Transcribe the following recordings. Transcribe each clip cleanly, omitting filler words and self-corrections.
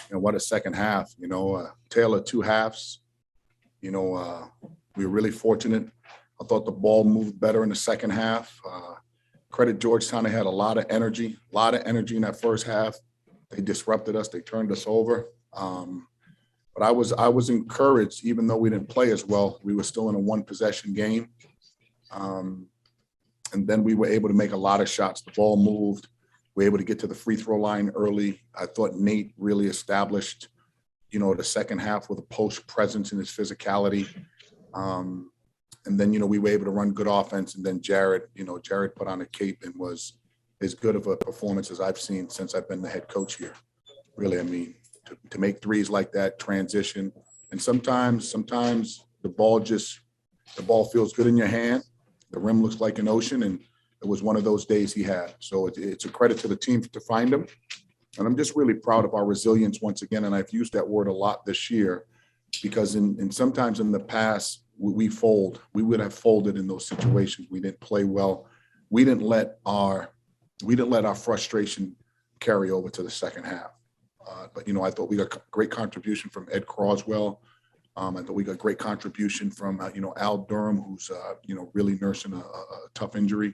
And what a second half, tale of two halves. We were really fortunate. I thought the ball moved better in the second half. Credit Georgetown, they had a lot of energy in that first half. They disrupted us. They turned us over. But I was encouraged, even though we didn't play as well. We were still in a one-possession game. And then we were able to make a lot of shots. The ball moved. We were able to get to the free throw line early. I thought Nate really established, the second half with a post presence and his physicality. And then, we were able to run good offense. And then Jared put on a cape and was as good of a performance as I've seen since I've been the head coach here. Really, I mean, to make threes like that, transition. And sometimes the ball feels good in your hand. The rim looks like an ocean, and it was one of those days he had. So it's a credit to the team to find him. And I'm just really proud of our resilience once again. And I've used that word a lot this year because sometimes in the past, we fold. We would have folded in those situations. We didn't play well. We didn't let our frustration carry over to the second half. But I thought we got great contribution from Ed Croswell. I thought we got great contribution from Al Durham, who's really nursing a tough injury.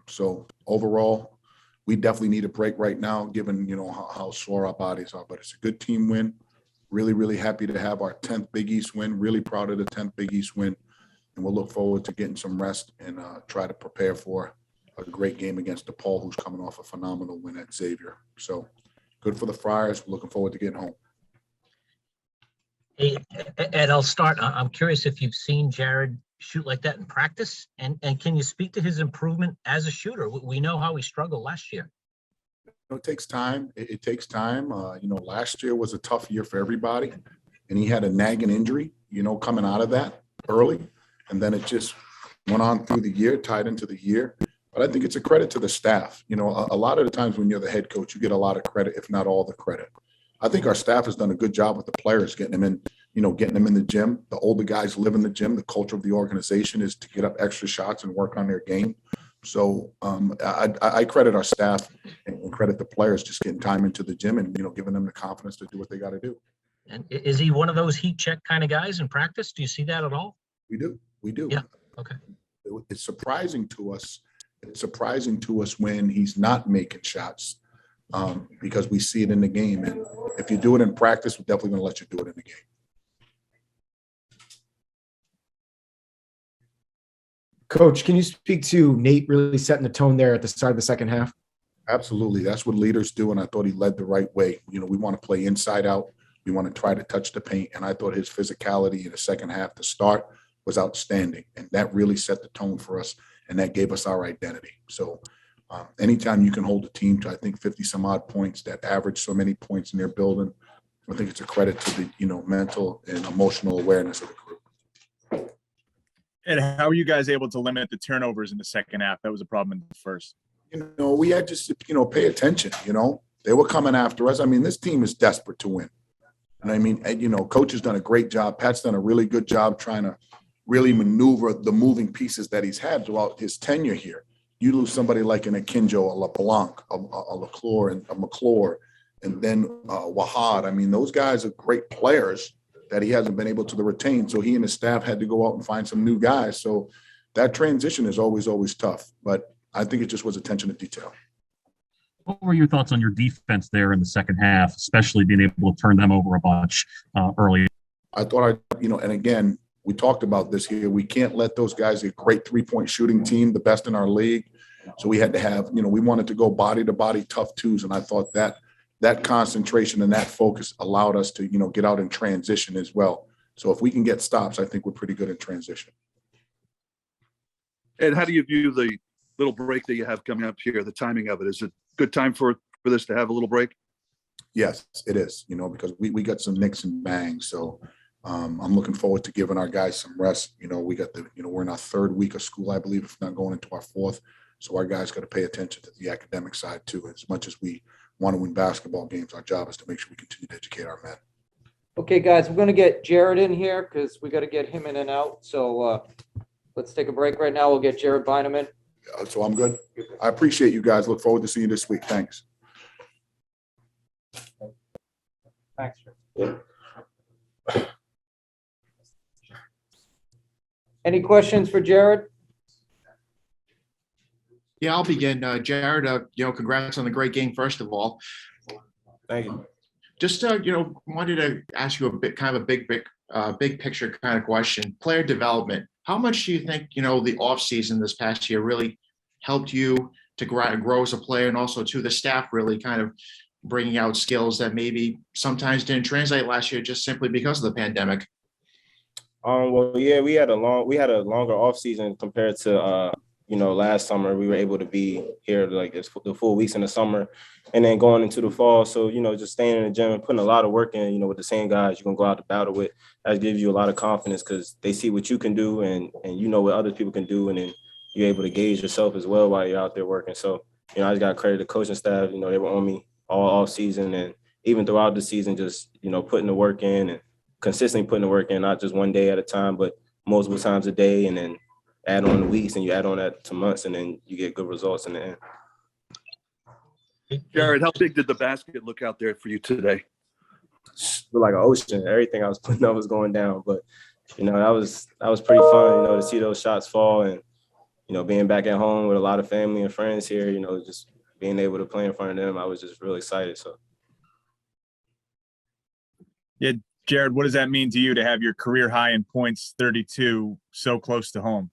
So overall, we definitely need a break right now, given how sore our bodies are. But it's a good team win. Really, really happy to have our 10th Big East win. Really proud of the 10th Big East win, and we'll look forward to getting some rest and try to prepare for a great game against DePaul, who's coming off a phenomenal win at Xavier. So good for the Friars. We're looking forward to getting home. Hey, Ed, I'll start. I'm curious if you've seen Jared shoot like that in practice, and can you speak to his improvement as a shooter? We know how he struggled last year. It takes time. It takes time. Last year was a tough year for everybody, and he had a nagging injury, coming out of that early, and then it just went on through the year, tied into the year. But I think it's a credit to the staff. A lot of the times when you're the head coach, you get a lot of credit, if not all the credit. I think our staff has done a good job with the players, getting them in the gym. The older guys live in the gym. The culture of the organization is to get up extra shots and work on their game. So I credit our staff and credit the players just getting time into the gym and, giving them the confidence to do what they got to do. And is he one of those heat check kind of guys in practice? Do you see that at all? We do. Yeah. Okay. It's surprising to us. It's surprising to us when he's not making shots because we see it in the game. And if you do it in practice, we're definitely going to let you do it in the game. Coach, can you speak to Nate really setting the tone there at the start of the second half? Absolutely. That's what leaders do, and I thought he led the right way. We want to play inside out. We want to try to touch the paint, and I thought his physicality in the second half to start was outstanding, and that really set the tone for us, and that gave us our identity. So anytime you can hold a team to, I think, 50-some-odd points that average so many points in their building, I think it's a credit to the mental and emotional awareness of the group. And how are you guys able to limit the turnovers in the second half? That was a problem in the first. We had to, pay attention. They were coming after us. I mean, this team is desperate to win. And I mean, Coach has done a great job. Pat's done a really good job trying to really maneuver the moving pieces that he's had throughout his tenure here. You lose somebody like an Akinjo, a LeBlanc, a LeClaire, and a McClure, and then Wahad. I mean, those guys are great players that he hasn't been able to retain. So he and his staff had to go out and find some new guys. So that transition is always tough. But I think it just was attention to detail. What were your thoughts on your defense there in the second half, especially being able to turn them over a bunch early? I thought and again, we talked about this here. We can't let those guys, a great three-point shooting team, the best in our league. So we had to have, we wanted to go body to body, tough twos. And I thought that concentration and that focus allowed us to, get out in transition as well. So if we can get stops, I think we're pretty good in transition. Ed, how do you view the little break that you have coming up here, the timing of it? Is it a good time for this to have a little break? Yes, it is, because we got some nicks and bangs. So I'm looking forward to giving our guys some rest. We got we're in our third week of school, I believe, if not going into our fourth. So our guys got to pay attention to the academic side too. As much as we want to win basketball games, our job is to make sure we continue to educate our men. Okay, guys, we're going to get Jared in here because we got to get him in and out. So let's take a break right now. We'll get Jared Bynum in. So I'm good. I appreciate you guys. Look forward to seeing you this week. Thanks. Thanks. Yeah. Any questions for Jared? Yeah, I'll begin. Jared, congrats on the great game, first of all. Thank you. Just, wanted to ask you a bit, kind of a big picture kind of question. Player development. How much do you think, the offseason this past year really helped you to grow as a player, and also to the staff really kind of bringing out skills that maybe sometimes didn't translate last year just simply because of the pandemic? Well, yeah, we had a longer off season compared to last summer. We were able to be here like the full weeks in the summer, and then going into the fall. So just staying in the gym and putting a lot of work in. With the same guys you're gonna go out to battle with. That gives you a lot of confidence because they see what you can do and what other people can do, and then you're able to gauge yourself as well while you're out there working. So I just got to credit the coaching staff. They were on me all off season and even throughout the season, just putting the work in and consistently putting the work in, not just one day at a time, but multiple times a day, and then add on the weeks and you add on that to months, and then you get good results in the end. Jared, how big did the basket look out there for you today? Like an ocean. Everything I was putting up was going down, but that was pretty fun, to see those shots fall, and being back at home with a lot of family and friends here, just being able to play in front of them, I was just really excited. So Yeah, Jared, what does that mean to you to have your career high in points, 32, so close to home?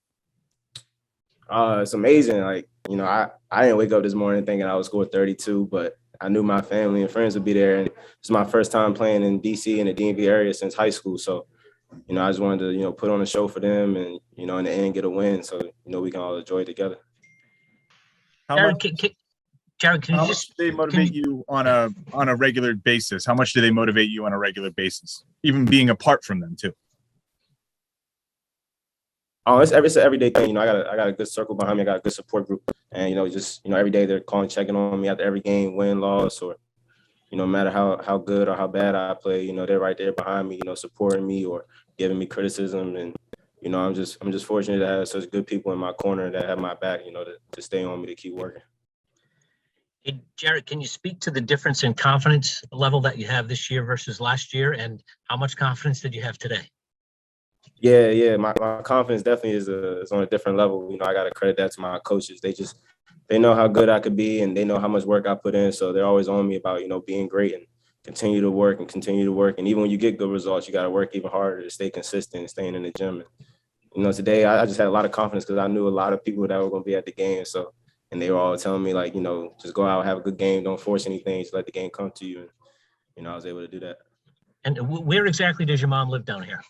It's amazing. Like, I didn't wake up this morning thinking I would score 32, but I knew my family and friends would be there. And it's my first time playing in DC in the DMV area since high school. So, I just wanted to, put on a show for them and, in the end get a win. So, we can all enjoy it together. Jared, can you How just much do they motivate you on a regular basis? How much do they motivate you on a regular basis, even being apart from them too? Oh, it's an everyday thing. I got a good circle behind me. I got a good support group, and every day they're calling, checking on me after every game, win, loss, or no matter how good or how bad I play, they're right there behind me, supporting me or giving me criticism, and I'm just fortunate to have such good people in my corner that have my back, to stay on me, to keep working. Hey, Jared, can you speak to the difference in confidence level that you have this year versus last year, and how much confidence did you have today? Yeah. My confidence definitely is on a different level. I got to credit that to my coaches. They know how good I could be, and they know how much work I put in. So they're always on me about, being great and continue to work. And even when you get good results, you got to work even harder to stay consistent and staying in the gym. And, today I just had a lot of confidence because I knew a lot of people that were going to be at the game. So, and they were all telling me like, just go out, have a good game. Don't force anything. Just let the game come to you. And, I was able to do that. And where exactly does your mom live down here?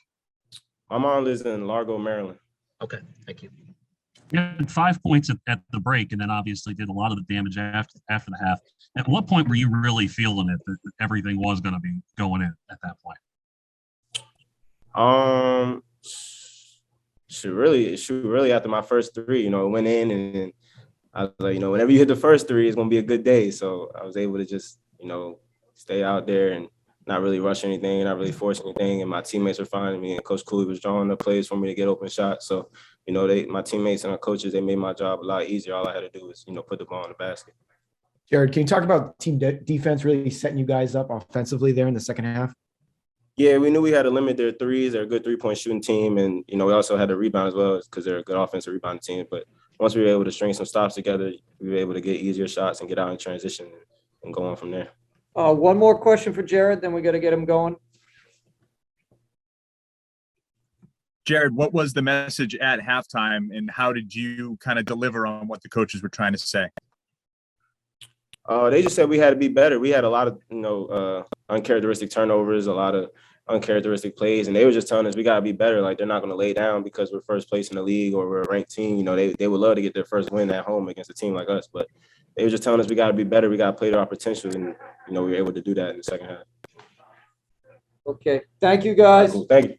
My mom lives in Largo, Maryland. Okay, thank you. You had 5 points at the break, and then obviously did a lot of the damage after the half. At what point were you really feeling it that everything was going to be going in at that point? Shoot, really after my first three, it went in, and I was like, whenever you hit the first three, it's going to be a good day. So I was able to just, stay out there and not really rush anything, not really force anything. And my teammates were finding me, and Coach Cooley was drawing up plays for me to get open shots. So, my teammates and our coaches, they made my job a lot easier. All I had to do was, put the ball in the basket. Jared, can you talk about team defense really setting you guys up offensively there in the second half? Yeah, we knew we had to limit their threes. They're a good three-point shooting team. And, we also had to rebound as well because they're a good offensive rebounding team. But once we were able to string some stops together, we were able to get easier shots and get out in transition and go on from there. One more question for Jared, then we got to get him going. Jared, what was the message at halftime, and how did you kind of deliver on what the coaches were trying to say? They just said we had to be better. We had a lot of, uncharacteristic turnovers, a lot of uncharacteristic plays, and they were just telling us we got to be better. Like, they're not going to lay down because we're first place in the league or we're a ranked team. They would love to get their first win at home against a team like us, but they were just telling us we got to be better. We got to play to our potential, and, we were able to do that in the second half. Okay, thank you, guys. Cool. Thank you.